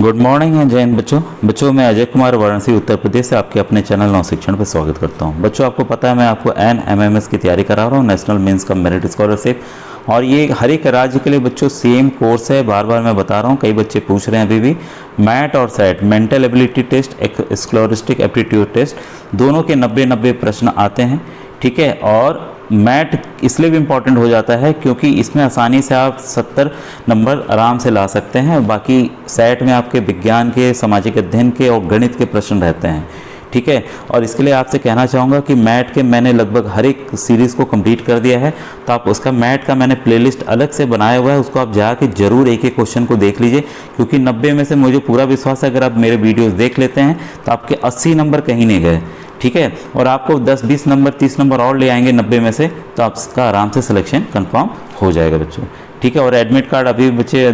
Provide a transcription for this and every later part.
Good morning and जय हिंद बच्चों मैं अजय कुमार वाराणसी उत्तर प्रदेश से आपके अपने चैनल नव शिक्षण पर स्वागत करता हूं। बच्चों आपको पता है मैं आपको NMMS की तैयारी करा रहा हूं, national means cum merit scholarship. और ये हर एक राज्य के लिए बच्चों सेम कोर्स है, बार बार मैं बता रहा हूं। कई बच्चे पूछ रहे हैं अभी भी। मैट और SAT mental ability test, scholastic aptitude test दोनों के 90 प्रश्न आते हैं, ठीक है। और मैट इसलिए भी इम्पॉर्टेंट हो जाता है क्योंकि इसमें आसानी से आप 70 नंबर आराम से ला सकते हैं। बाकी सेट में आपके विज्ञान के, सामाजिक अध्ययन के और गणित के प्रश्न रहते हैं, ठीक है। और इसके लिए आपसे कहना चाहूँगा कि मैट के मैंने लगभग हर एक सीरीज़ को कंप्लीट कर दिया है, तो आप उसका मैट का मैंने प्लेलिस्ट अलग से बनाया हुआ है, उसको आप जाके जरूर एक एक क्वेश्चन को देख लीजिए। क्योंकि 90 में से मुझे पूरा विश्वास है अगर आप मेरे वीडियोज़ देख लेते हैं तो आपके 80 नंबर कहीं नहीं गए, ठीक है। और आपको 10-20 नंबर 30 नंबर और ले आएंगे 90 में से, तो आपका आराम से सिलेक्शन कंफर्म हो जाएगा बच्चों, ठीक है। और एडमिट कार्ड अभी बच्चे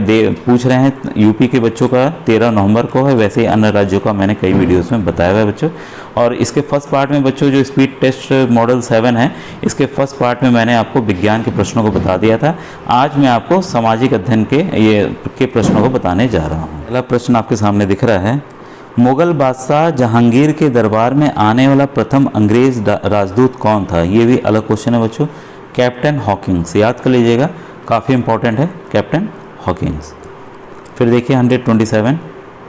पूछ रहे हैं, यूपी के बच्चों का 13 नवंबर को है, वैसे ही अन्य राज्यों का मैंने कई वीडियोस में बताया हुआ है बच्चों। और इसके फर्स्ट पार्ट में बच्चों जो स्पीड टेस्ट मॉडल 7 है, इसके फर्स्ट पार्ट में मैंने आपको विज्ञान के प्रश्नों को बता दिया था। आज मैं आपको सामाजिक अध्ययन के प्रश्नों को बताने जा रहा हूँ। पहला प्रश्न आपके सामने दिख रहा है, मुगल बादशाह जहांगीर के दरबार में आने वाला प्रथम अंग्रेज राजदूत कौन था? ये भी अलग क्वेश्चन है बच्चों। कैप्टन हॉकिंग्स, याद कर लीजिएगा, काफ़ी इंपॉर्टेंट है कैप्टन हॉकिंग्स। फिर देखिए 127,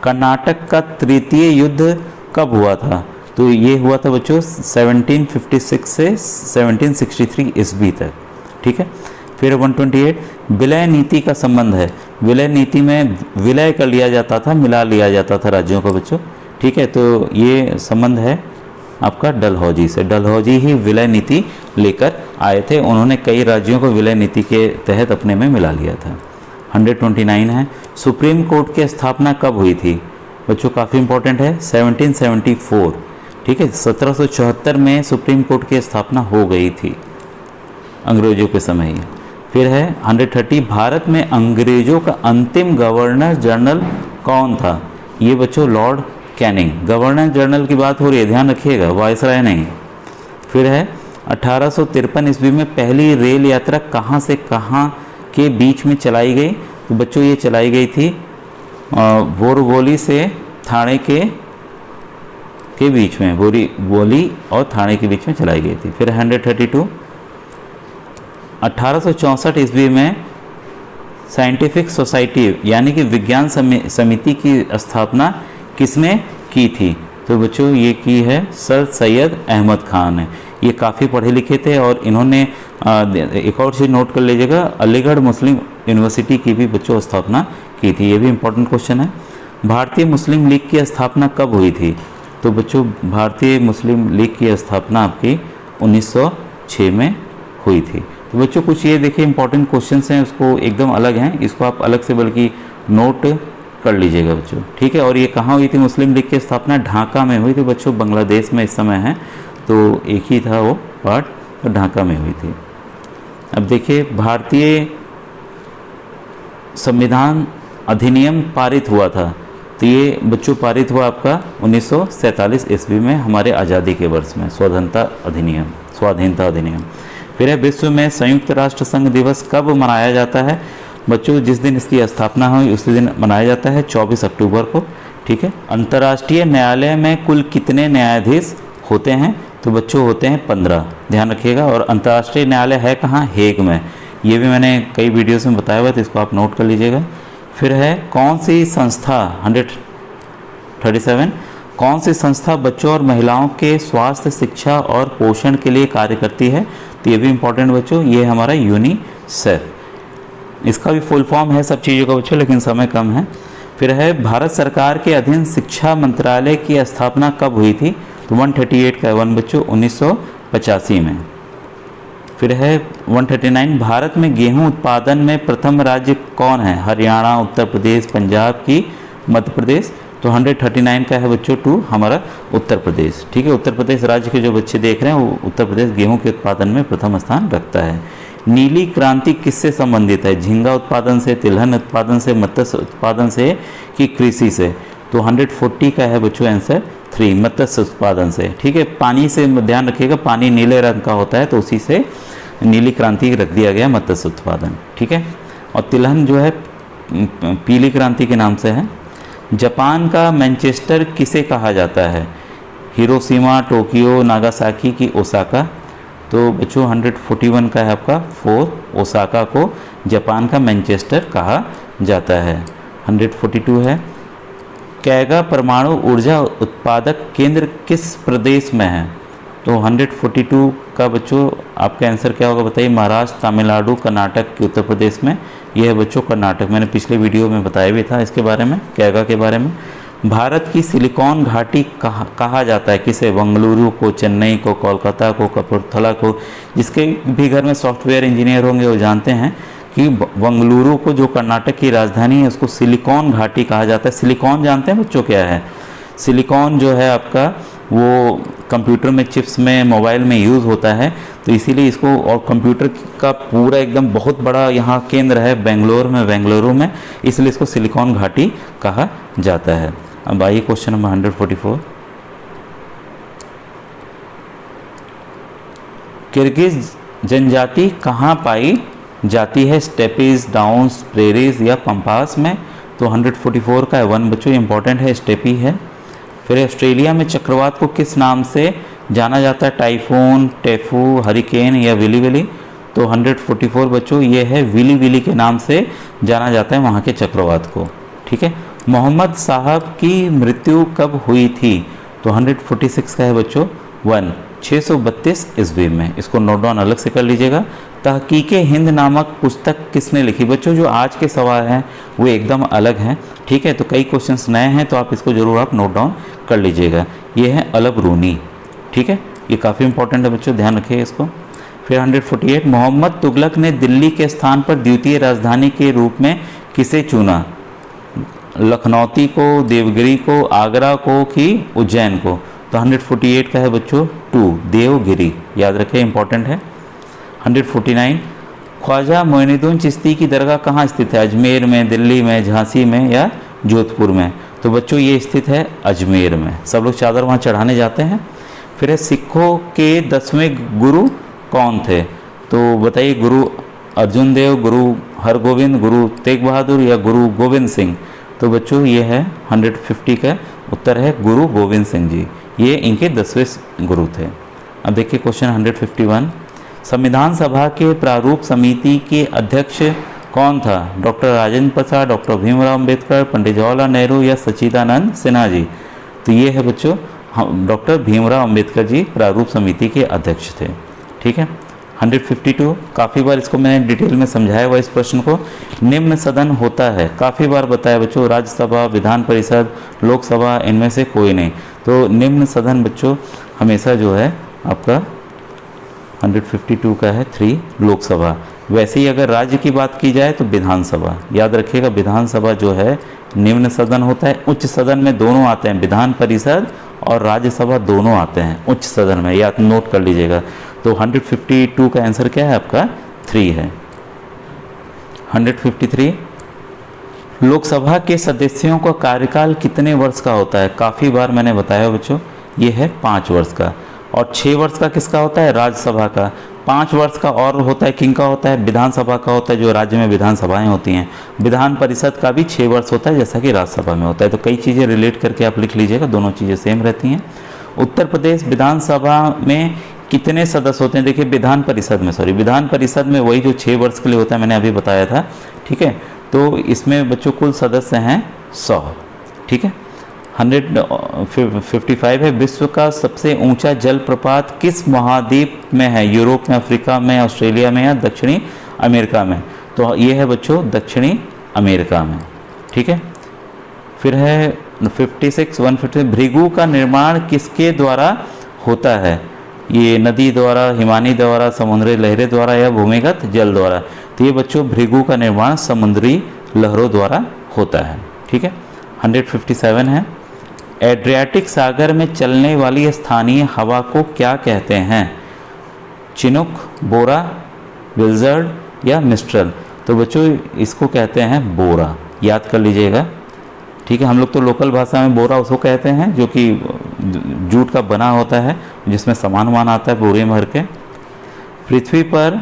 कर्नाटक का तृतीय युद्ध कब हुआ था? तो ये हुआ था बच्चों 1756 से 1763 ईस्वी तक, ठीक है। फिर 128, विलय नीति का संबंध है। विलय नीति में विलय कर लिया जाता था, मिला लिया जाता था राज्यों को बच्चों, ठीक है। तो ये संबंध है आपका डलहौजी से। डलहौजी ही विलय नीति लेकर आए थे, उन्होंने कई राज्यों को विलय नीति के तहत अपने में मिला लिया था। 129 है, सुप्रीम कोर्ट की स्थापना कब हुई थी? बच्चों काफ़ी इंपॉर्टेंट है, 1774, ठीक है। 1774 में सुप्रीम कोर्ट की स्थापना हो गई थी अंग्रेजों के समय ही। फिर है 130, भारत में अंग्रेजों का अंतिम गवर्नर जनरल कौन था? ये बच्चों लॉर्ड कैनिंग। गवर्नर जनरल की बात हो रही है, ध्यान रखिएगा, वायसराय नहीं। फिर है 1853 ईस्वी में पहली रेल यात्रा कहाँ से कहाँ के बीच में चलाई गई? तो बच्चों ये चलाई गई थी बोरीवली से थाने के बीच में, बोरीवली और थाने के बीच में चलाई गई थी। फिर 132, 1864 ईस्वी में साइंटिफिक सोसाइटी यानी कि विज्ञान समिति की स्थापना किसने की थी? तो बच्चों ये की है सर सैयद अहमद खान ने। ये काफ़ी पढ़े लिखे थे और इन्होंने एक और चीज़ नोट कर लीजिएगा, अलीगढ़ मुस्लिम यूनिवर्सिटी की भी बच्चों स्थापना की थी। ये भी इम्पोर्टेंट क्वेश्चन है। भारतीय मुस्लिम लीग की स्थापना कब हुई थी? तो बच्चों भारतीय मुस्लिम लीग की स्थापना आपकी 1906 में हुई थी। तो बच्चों कुछ ये देखिए इंपॉर्टेंट क्वेश्चंस हैं, उसको एकदम अलग हैं, इसको आप अलग से बल्कि नोट कर लीजिएगा बच्चों, ठीक है। और ये कहाँ हुई थी मुस्लिम लीग की स्थापना? ढाका में हुई थी बच्चों, बांग्लादेश में इस समय है, तो एक ही था वो पार्ट, तो ढाका में हुई थी। अब देखिए भारतीय संविधान अधिनियम पारित हुआ था, तो ये बच्चों पारित हुआ आपका 1947 ईस्वी में, हमारे आज़ादी के वर्ष में, स्वाधीनता अधिनियम। फिर है विश्व में संयुक्त राष्ट्र संघ दिवस कब मनाया जाता है? बच्चों जिस दिन इसकी स्थापना हुई उसी दिन मनाया जाता है, 24 अक्टूबर को, ठीक है। अंतर्राष्ट्रीय न्यायालय में कुल कितने न्यायाधीश होते हैं? तो बच्चों होते हैं 15, ध्यान रखिएगा। और अंतर्राष्ट्रीय न्यायालय है कहाँ? हेग में। ये भी मैंने कई वीडियोस में बताया हुआ है, तो इसको आप नोट कर लीजिएगा। फिर है कौन सी संस्था 137, कौन सी संस्था बच्चों और महिलाओं के स्वास्थ्य, शिक्षा और पोषण के लिए कार्य करती है? तो ये भी इम्पोर्टेंट बच्चों, ये हमारा यूनिसेफ। इसका भी फुल फॉर्म है सब चीज़ों का बच्चों, लेकिन समय कम है। फिर है भारत सरकार के अधीन शिक्षा मंत्रालय की स्थापना कब हुई थी? तो 138 का 1 बच्चों 1985 में। फिर है 139, भारत में गेहूं उत्पादन में प्रथम राज्य कौन है? हरियाणा, उत्तर प्रदेश, पंजाब की मध्य प्रदेश? तो 139 का है बच्चों 2 हमारा उत्तर प्रदेश, ठीक है। उत्तर प्रदेश राज्य के जो बच्चे देख रहे हैं वो उत्तर प्रदेश गेहूं के उत्पादन में प्रथम स्थान रखता है। नीली क्रांति किससे संबंधित है? झींगा उत्पादन से, तिलहन उत्पादन से, मत्स्य उत्पादन से कि कृषि से? तो 140 का है बच्चों आंसर 3, मत्स्य उत्पादन से, ठीक है। पानी से ध्यान रखिएगा, पानी नीले रंग का होता है, तो उसी से नीली क्रांति रख दिया गया, मत्स्य उत्पादन, ठीक है। और तिलहन जो है पीली क्रांति के नाम से है। जापान का मैनचेस्टर किसे कहा जाता है? हिरोशिमा, टोक्यो, नागासाकी की ओसाका? तो बच्चों 141 का है आपका 4, ओसाका को जापान का मैनचेस्टर कहा जाता है। 142 है, कैगा परमाणु ऊर्जा उत्पादक केंद्र किस प्रदेश में है? तो 142 का बच्चों आपका आंसर क्या होगा बताइए? महाराष्ट्र, तमिलनाडु, कर्नाटक के उत्तर प्रदेश में। यह है बच्चों कर्नाटक। मैंने पिछले वीडियो में बताया भी था इसके बारे में, कैगा के बारे में। भारत की सिलिकॉन घाटी कहा जाता है किसे? बेंगलुरु को, चेन्नई को, कोलकाता को, कपूरथला को। जिसके भी घर में सॉफ्टवेयर इंजीनियर होंगे वो जानते हैं कि बेंगलुरु को, जो कर्नाटक की राजधानी है, उसको सिलिकॉन घाटी कहा जाता है। सिलिकॉन जानते हैं बच्चों क्या है? सिलिकॉन जो है आपका वो कंप्यूटर में, चिप्स में, मोबाइल में यूज़ होता है, तो इसीलिए इसको, और कंप्यूटर का पूरा एकदम बहुत बड़ा यहाँ केंद्र है बेंगलुरु में, इसलिए इसको सिलिकॉन घाटी कहा जाता है। अब आइए क्वेश्चन नंबर 144। किर्गिज जनजाति कहाँ पाई जाती है? स्टेपीज, डाउन्स, प्रेरीज या पंपास में? तो 144 का 1 बच्चों इंपॉर्टेंट है, स्टेपी है। फिर ऑस्ट्रेलिया में चक्रवात को किस नाम से जाना जाता है? टाइफून, टेफू, हरिकेन या विली विली? तो 144 बच्चों ये है विली विली के नाम से जाना जाता है वहाँ के चक्रवात को। ठीक है। मोहम्मद साहब की मृत्यु कब हुई थी? तो 146 का है बच्चों 1, 632 ईस्वी में। इसको नोट डाउन अलग से कर लीजिएगा। तहकीके हिंद नामक पुस्तक किसने लिखी? बच्चों जो आज के सवाल हैं वो एकदम अलग हैं। ठीक है, तो कई क्वेश्चंस नए हैं तो आप इसको जरूर आप नोट डाउन कर लीजिएगा। ये है अलब रूनी। ठीक है, ये काफ़ी इंपॉर्टेंट है बच्चों, ध्यान रखिए इसको। फिर 148, मोहम्मद तुगलक ने दिल्ली के स्थान पर द्वितीय राजधानी के रूप में किसे चुना? लखनौती को, देवगिरी को, आगरा को कि उज्जैन को? तो 148 का है बच्चों 2, देवगिरी। याद रखें, इंपॉर्टेंट है। 149, ख्वाजा मोइनुद्दीन चिश्ती की दरगाह कहाँ स्थित है? अजमेर में, दिल्ली में, झांसी में या जोधपुर में? तो बच्चों ये स्थित है अजमेर में। सब लोग चादर वहाँ चढ़ाने जाते हैं। फिर है सिखों के 10वें गुरु कौन थे? तो बताइए, गुरु अर्जुन देव, गुरु हरगोविंद, गुरु तेग बहादुर या गुरु गोविंद सिंह? तो बच्चों ये है 150 का उत्तर है गुरु गोविंद सिंह जी। ये इनके 10वें गुरु थे। अब देखिए क्वेश्चन 151, संविधान सभा के प्रारूप समिति के अध्यक्ष कौन था? डॉक्टर राजेंद्र प्रसाद, डॉक्टर भीमराव अंबेडकर, पंडित जवाहरलाल नेहरू या सच्चिदानंद सिन्हा जी? तो ये है बच्चों डॉक्टर भीमराव अंबेडकर जी प्रारूप समिति के अध्यक्ष थे। ठीक है। 152, काफ़ी बार इसको मैंने डिटेल में समझाया हुआ इस प्रश्न को। निम्न सदन होता है, काफ़ी बार बताया बच्चों, राज्यसभा, विधान परिषद, लोकसभा, इनमें से कोई नहीं। तो निम्न सदन बच्चों हमेशा जो है आपका 152 का है 3, लोकसभा। वैसे ही अगर राज्य की बात की जाए तो विधानसभा। याद रखिएगा, विधानसभा जो है निम्न सदन होता है। उच्च सदन में दोनों आते हैं, विधान परिषद और राज्यसभा दोनों आते हैं उच्च सदन में, याद नोट कर लीजिएगा। तो 152 का आंसर क्या है आपका? 3 है। 153, लोकसभा के सदस्यों का कार्यकाल कितने वर्ष का होता है? काफ़ी बार मैंने बताया बच्चों, ये है 5 वर्ष का। और 6 वर्ष का किसका होता है? राज्यसभा का। 5 वर्ष का और होता है किनका होता है? विधानसभा का होता है, जो राज्य में विधानसभाएं होती हैं। विधान परिषद का भी 6 वर्ष होता है, जैसा कि राज्यसभा में होता है। तो कई चीज़ें रिलेट करके आप लिख लीजिएगा, दोनों चीज़ें सेम रहती हैं। उत्तर प्रदेश विधानसभा में कितने सदस्य होते हैं? देखिए विधान परिषद में वही जो 6 वर्ष के लिए होता है, मैंने अभी बताया था। ठीक है, तो इसमें बच्चों कुल सदस्य हैं 100। ठीक है। 155 है, विश्व का सबसे ऊंचा जलप्रपात किस महाद्वीप में है? यूरोप में, अफ्रीका में, ऑस्ट्रेलिया में या दक्षिणी अमेरिका में? तो ये है बच्चों दक्षिणी अमेरिका में। ठीक है। फिर है 150, भृगु का निर्माण किसके द्वारा होता है? ये नदी द्वारा, हिमानी द्वारा, समुद्री लहरें द्वारा या भूमिगत जल द्वारा? तो ये बच्चों भृगु का निर्माण समुद्री लहरों द्वारा होता है। ठीक है। 157 है, एड्रियाटिक सागर में चलने वाली स्थानीय हवा को क्या कहते हैं? चिनुक, बोरा, विल्जर्ड या मिस्ट्रल? तो बच्चों इसको कहते हैं बोरा। याद कर लीजिएगा। ठीक है, हम लोग तो लोकल भाषा में बोरा उसको कहते हैं जो कि जूट का बना होता है, जिसमें सामान वामान आता है बोरे में भर के। पृथ्वी पर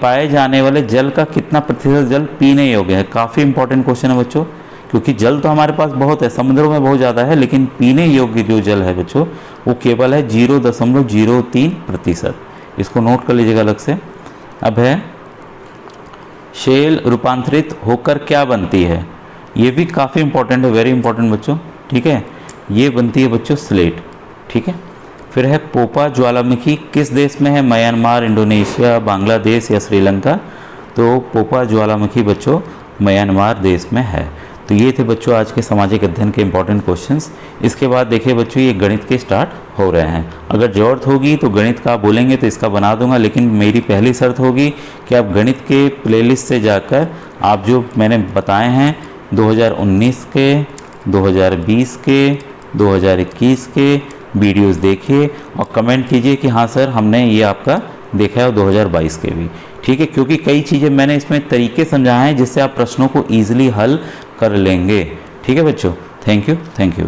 पाए जाने वाले जल का कितना प्रतिशत जल पीने योग्य है? काफ़ी इंपॉर्टेंट क्वेश्चन है बच्चों। क्योंकि जल तो हमारे पास बहुत है, समुद्रों में बहुत ज़्यादा है, लेकिन पीने योग्य जो जल है बच्चों वो केवल है 0.03%। इसको नोट कर लीजिएगा अलग से। अब है शेल रूपांतरित होकर क्या बनती है, ये भी काफ़ी इंपॉर्टेंट है, वेरी इंपॉर्टेंट बच्चों, ठीक है। ये बनती है बच्चों स्लेट, ठीक है। फिर है पोपा ज्वालामुखी किस देश में है, म्यांमार, इंडोनेशिया, बांग्लादेश या श्रीलंका। तो पोपा ज्वालामुखी बच्चों म्यांमार देश में है। तो ये थे बच्चों आज के सामाजिक अध्ययन के इंपॉर्टेंट क्वेश्चंस। इसके बाद देखिए बच्चों ये गणित के स्टार्ट हो रहे हैं। अगर ज़रूरत होगी तो गणित का आप बोलेंगे तो इसका बना दूंगा, लेकिन मेरी पहली शर्त होगी कि आप गणित के प्लेलिस्ट से जाकर आप जो मैंने बताए हैं 2019 के, 2020 के, 2021 के वीडियोस देखिए और कमेंट कीजिए कि हाँ सर हमने ये आपका देखा है, और 2022 के भी, ठीक है। क्योंकि कई चीज़ें मैंने इसमें तरीके समझाए हैं जिससे आप प्रश्नों को ईजिली हल कर लेंगे, ठीक है बच्चों। Thank you very